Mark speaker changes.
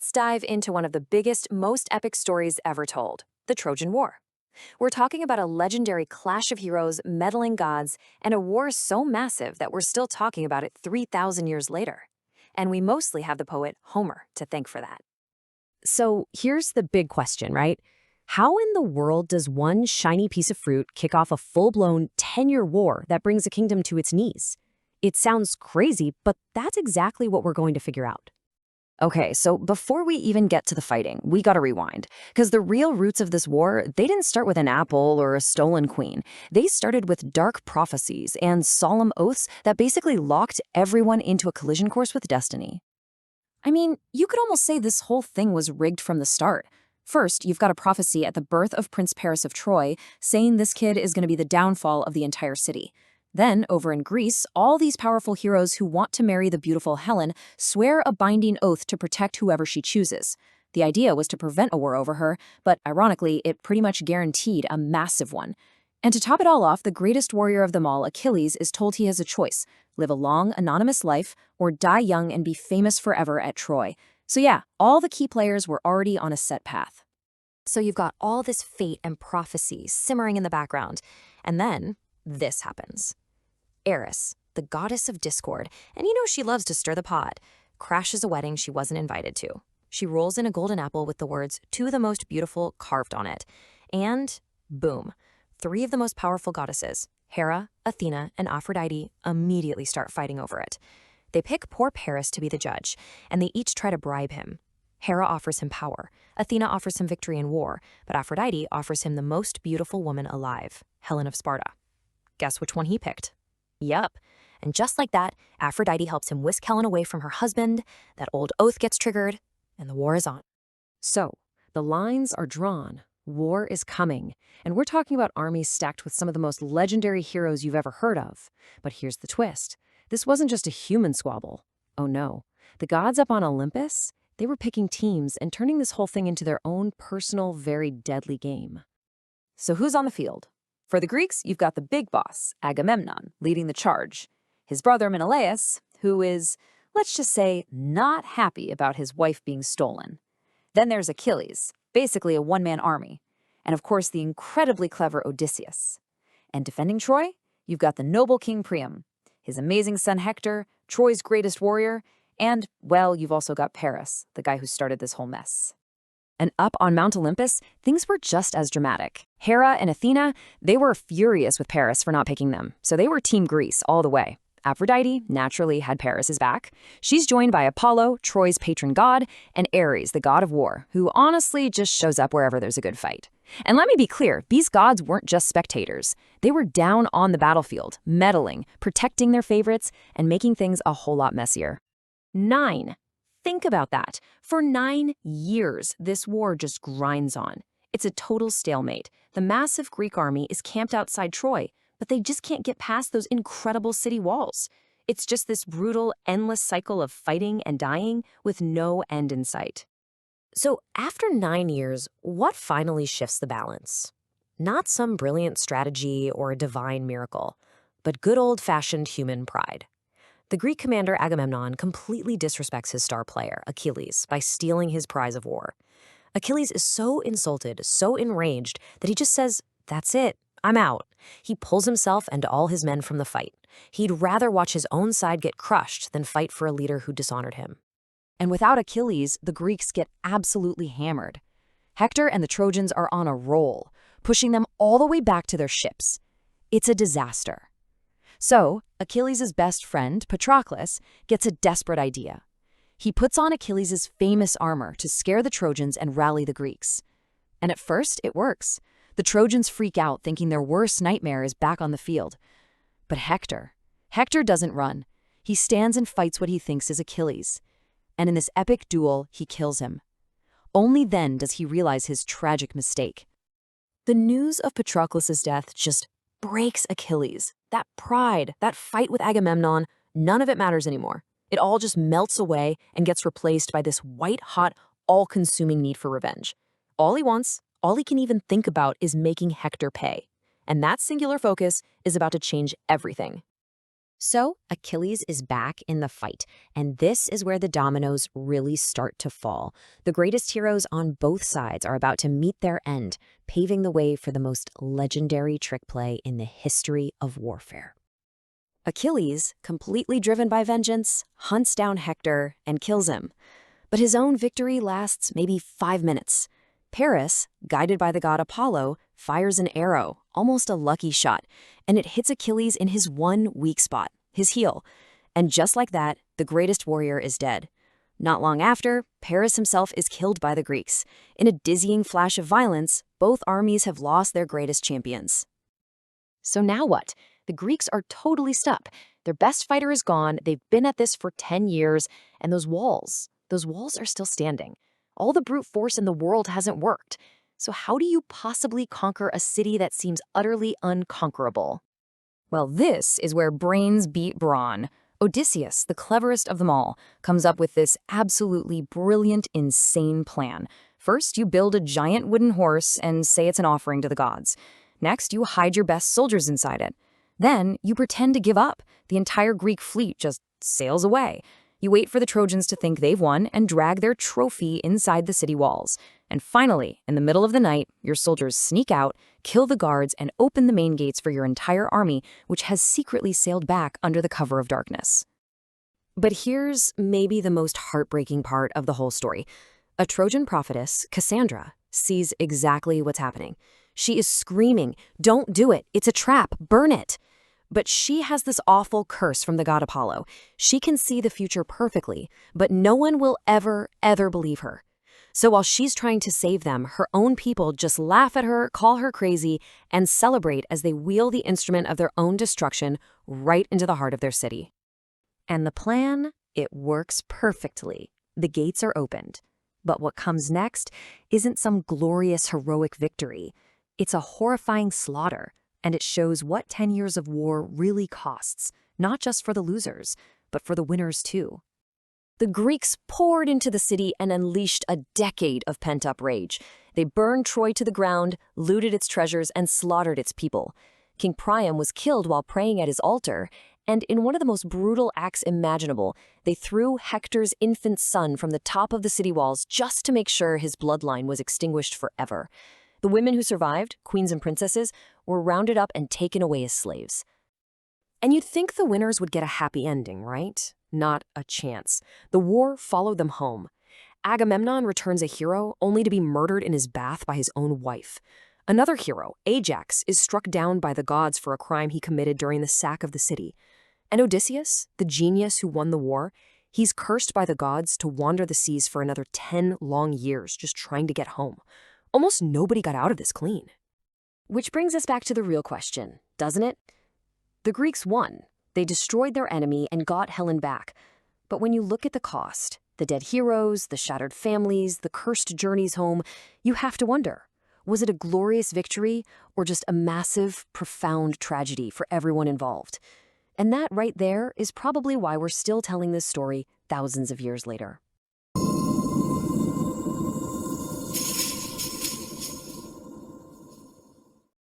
Speaker 1: let's dive into one of the biggest, most epic stories ever told, the Trojan War. We're talking about a legendary clash of heroes, meddling gods, and a war so massive that we're still talking about it 3,000 years later. And we mostly have the poet Homer to thank for that.
Speaker 2: So here's the big question, right? How in the world does one shiny piece of fruit kick off a full-blown 10-year war that brings a kingdom to its knees? It sounds crazy, but that's exactly what we're going to figure out.
Speaker 1: Okay, so before we even get to the fighting, we gotta rewind. Because the real roots of this war, they didn't start with an apple or a stolen queen. They started with dark prophecies and solemn oaths that basically locked everyone into a collision course with destiny. I mean, you could almost say this whole thing was rigged from the start. First, you've got a prophecy at the birth of Prince Paris of Troy, saying this kid is going to be the downfall of the entire city. Then, over in Greece, all these powerful heroes who want to marry the beautiful Helen swear a binding oath to protect whoever she chooses. The idea was to prevent a war over her, but ironically, it pretty much guaranteed a massive one. And to top it all off, the greatest warrior of them all, Achilles, is told he has a choice: live a long, anonymous life, or die young and be famous forever at Troy. So yeah, all the key players were already on a set path. So you've got all this fate and prophecy simmering in the background, and then this happens. Eris, the goddess of discord, and you know she loves to stir the pot, crashes a wedding she wasn't invited to. She rolls in a golden apple with the words, "To the most beautiful," carved on it. And boom, three of the most powerful goddesses, Hera, Athena, and Aphrodite, immediately start fighting over it. They pick poor Paris to be the judge, and they each try to bribe him. Hera offers him power, Athena offers him victory in war, but Aphrodite offers him the most beautiful woman alive, Helen of Sparta. Guess which one he picked? Yup. And just like that, Aphrodite helps him whisk Helen away from her husband, that old oath gets triggered, and the war is on.
Speaker 2: So, the lines are drawn. War is coming. And we're talking about armies stacked with some of the most legendary heroes you've ever heard of. But here's the twist. This wasn't just a human squabble. Oh no. The gods up on Olympus, they were picking teams and turning this whole thing into their own personal, very deadly game.
Speaker 1: So who's on the field? For the Greeks, you've got the big boss, Agamemnon, leading the charge. His brother Menelaus, who is, let's just say, not happy about his wife being stolen. Then there's Achilles, basically a one-man army. And of course, the incredibly clever Odysseus. And defending Troy, you've got the noble King Priam, his amazing son Hector, Troy's greatest warrior, and, well, you've also got Paris, the guy who started this whole mess.
Speaker 2: And up on Mount Olympus, things were just as dramatic. Hera and Athena, they were furious with Paris for not picking them, so they were Team Greece all the way. Aphrodite naturally had Paris's back. She's joined by Apollo, Troy's patron god, and Ares, the god of war, who honestly just shows up wherever there's a good fight. And let me be clear, these gods weren't just spectators. They were down on the battlefield, meddling, protecting their favorites, and making things a whole lot messier. 9. Think about that. For 9 years, this war just grinds on. It's a total stalemate. The massive Greek army is camped outside Troy, but they just can't get past those incredible city walls. It's just this brutal, endless cycle of fighting and dying with no end in sight. So after 9 years, what finally shifts the balance? Not some brilliant strategy or a divine miracle, but good old-fashioned human pride. The Greek commander Agamemnon completely disrespects his star player, Achilles, by stealing his prize of war. Achilles is so insulted, so enraged, that he just says, "That's it, I'm out." He pulls himself and all his men from the fight. He'd rather watch his own side get crushed than fight for a leader who dishonored him. And without Achilles, the Greeks get absolutely hammered. Hector and the Trojans are on a roll, pushing them all the way back to their ships. It's a disaster. So, Achilles' best friend, Patroclus, gets a desperate idea. He puts on Achilles' famous armor to scare the Trojans and rally the Greeks. And at first, it works. The Trojans freak out, thinking their worst nightmare is back on the field. But Hector doesn't run. He stands and fights what he thinks is Achilles. And in this epic duel, he kills him. Only then does he realize his tragic mistake. The news of Patroclus' death just breaks Achilles. That pride, that fight with Agamemnon, none of it matters anymore. It all just melts away and gets replaced by this white-hot, all-consuming need for revenge. All he wants, all he can even think about is making Hector pay. And that singular focus is about to change everything. So Achilles is back in the fight, and this is where the dominoes really start to fall. The greatest heroes on both sides are about to meet their end, paving the way for the most legendary trick play in the history of warfare. Achilles, completely driven by vengeance, hunts down Hector and kills him. But his own victory lasts maybe 5 minutes. Paris, guided by the god Apollo, fires an arrow, almost a lucky shot, and it hits Achilles in his one weak spot, his heel. And just like that, the greatest warrior is dead. Not long after, Paris himself is killed by the Greeks. In a dizzying flash of violence, both armies have lost their greatest champions. So now what? The Greeks are totally stuck. Their best fighter is gone, they've been at this for 10 years, and those walls are still standing. All the brute force in the world hasn't worked. So how do you possibly conquer a city that seems utterly unconquerable? Well, this is where brains beat brawn. Odysseus, the cleverest of them all, comes up with this absolutely brilliant, insane plan. First, you build a giant wooden horse and say it's an offering to the gods. Next, you hide your best soldiers inside it. Then, you pretend to give up. The entire Greek fleet just sails away. You wait for the Trojans to think they've won and drag their trophy inside the city walls. And finally, in the middle of the night, your soldiers sneak out, kill the guards, and open the main gates for your entire army, which has secretly sailed back under the cover of darkness. But here's maybe the most heartbreaking part of the whole story. A Trojan prophetess, Cassandra, sees exactly what's happening. She is screaming, "Don't do it! It's a trap! Burn it!" But she has this awful curse from the god Apollo. She can see the future perfectly, but no one will ever believe her. So while she's trying to save them, her own people just laugh at her, call her crazy, and celebrate as they wheel the instrument of their own destruction right into the heart of their city. And the plan, it works perfectly. The gates are opened. But what comes next isn't some glorious, heroic victory. It's a horrifying slaughter. And it shows what 10 years of war really costs, not just for the losers, but for the winners too. The Greeks poured into the city and unleashed a decade of pent-up rage. They burned Troy to the ground, looted its treasures, and slaughtered its people. King Priam was killed while praying at his altar, and in one of the most brutal acts imaginable, they threw Hector's infant son from the top of the city walls just to make sure his bloodline was extinguished forever. The women who survived, queens and princesses, were rounded up and taken away as slaves. And you'd think the winners would get a happy ending, right? Not a chance. The war followed them home. Agamemnon returns a hero only to be murdered in his bath by his own wife. Another hero, Ajax, is struck down by the gods for a crime he committed during the sack of the city. And Odysseus, the genius who won the war, he's cursed by the gods to wander the seas for another 10 long years just trying to get home. Almost nobody got out of this clean. Which brings us back to the real question, doesn't it? The Greeks won. They destroyed their enemy and got Helen back. But when you look at the cost, the dead heroes, the shattered families, the cursed journeys home, you have to wonder, was it a glorious victory or just a massive, profound tragedy for everyone involved? And that right there is probably why we're still telling this story thousands of years later.